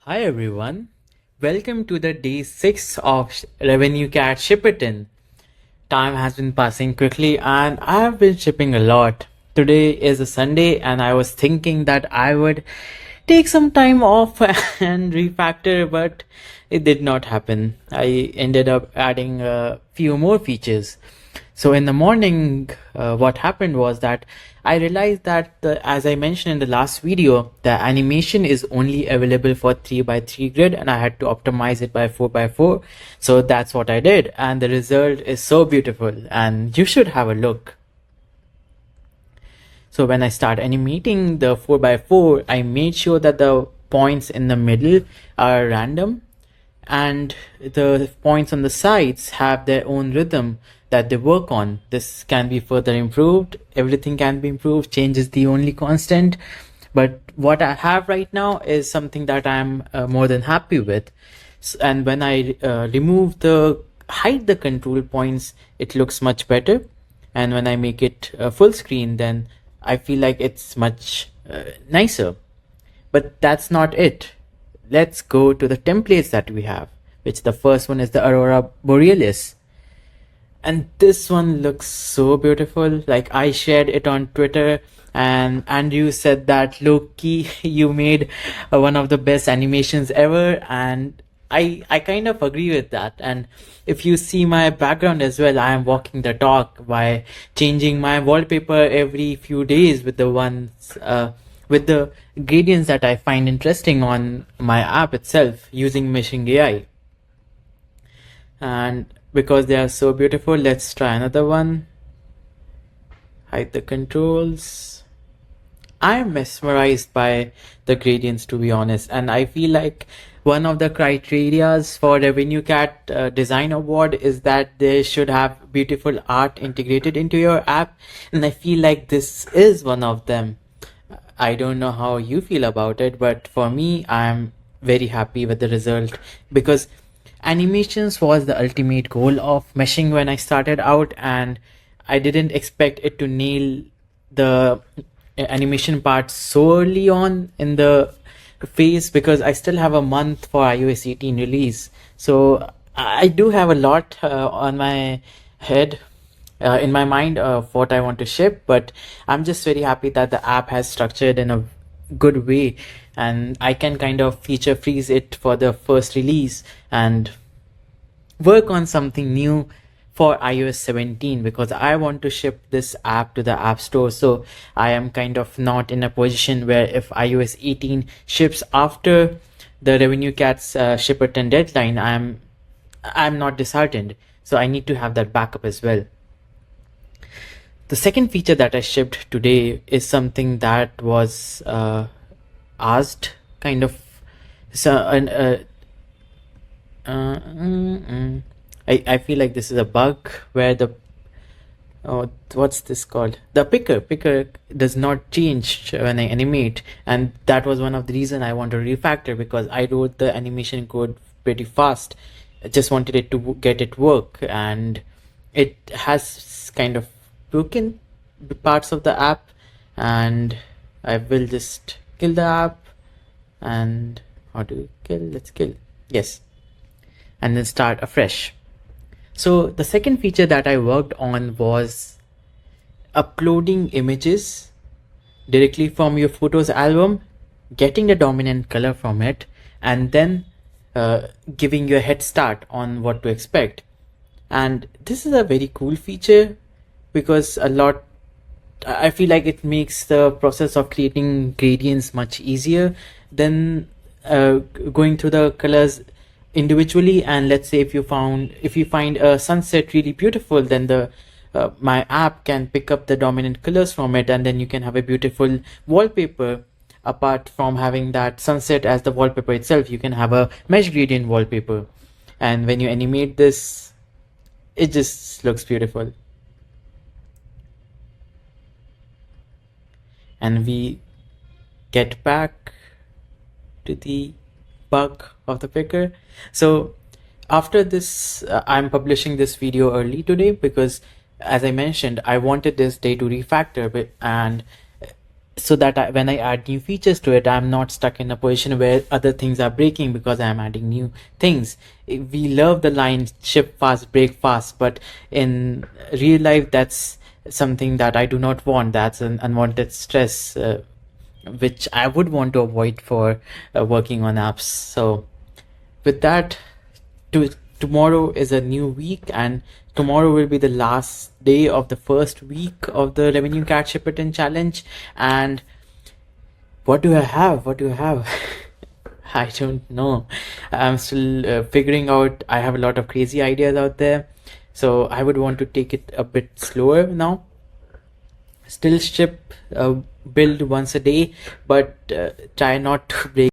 Hi everyone, welcome to the day 6 of RevenueCat Shipperton. Time has been passing quickly and I have been shipping a lot. Today is a Sunday and I was thinking that I would take some time off and refactor, but it did not happen. I ended up adding a few more features. So in the morning, what happened was that I realized that as I mentioned in the last video, the animation is only available for 3x3 grid and I had to optimize it by 4x4. So that's what I did. And the result is so beautiful and you should have a look. So when I start animating the 4x4, I made sure that the points in the middle are random and the points on the sides have their own rhythm that they work on. This can be further improved. Everything can be improved. Change is the only constant. But what I have right now is something that I'm more than happy with. And when I hide the control points, it looks much better. And when I make it full screen, then I feel like it's much nicer. But that's not it. Let's go to the templates that we have, which the first one is the Aurora Borealis. And this one looks so beautiful. Like, I shared it on Twitter and Andrew said that low-key you made one of the best animations ever, and I kind of agree with that. And if you see my background as well, I am walking the talk by changing my wallpaper every few days with with the gradients that I find interesting on my app itself using meshing AI. And because they are so beautiful, let's try another one. Hide the controls. I'm mesmerized by the gradients, to be honest, and I feel like one of the criterias for RevenueCat Design Award is that they should have beautiful art integrated into your app, and I feel like this is one of them. I don't know how you feel about it, but for me, I'm very happy with the result because animations was the ultimate goal of meshing when I started out, and I didn't expect it to nail the animation part so early on in the phase because I still have a month for iOS 18 release. So I do have a lot on my head, in my mind of what I want to ship, but I'm just very happy that the app has structured in a good way and I can kind of feature freeze it for the first release and work on something new for iOS 17 because I want to ship this app to the App Store. So I am kind of not in a position where if iOS 18 ships after the RevenueCat's Shipperton deadline, I'm not disheartened. So I need to have that backup as well. The second feature that I shipped today is something that was asked kind of. So I feel like this is a bug where what's this called? The picker does not change when I animate, and that was one of the reason I want to refactor because I wrote the animation code pretty fast. I just wanted it to get it work, and it has kind of broken parts of the app, and I will just kill the app. And how do we kill? Let's kill. Yes. And then start afresh. So the second feature that I worked on was uploading images directly from your photos album, getting the dominant color from it, and then giving you a head start on what to expect. And this is a very cool feature because I feel like it makes the process of creating gradients much easier than going through the colors individually. And let's say if you find a sunset really beautiful, then my app can pick up the dominant colors from it, and then you can have a beautiful wallpaper. Apart from having that sunset as the wallpaper itself, you can have a mesh gradient wallpaper, and when you animate this, it just looks beautiful. And we get back to the bug of the picker. So after this, I'm publishing this video early today because, as I mentioned, I wanted this day to refactor, and so that when I add new features to it, I'm not stuck in a position where other things are breaking because I'm adding new things. We love the line ship fast, break fast, but in real life, that's something that I do not want. That's an unwanted stress, which I would want to avoid for working on apps. So with that, tomorrow is a new week, and tomorrow will be the last day of the first week of the Revenue Cat Ship It In challenge. And what do I have? What do I have? I don't know. I'm still figuring out. I have a lot of crazy ideas out there. So I would want to take it a bit slower now. Still ship, build once a day, but try not to break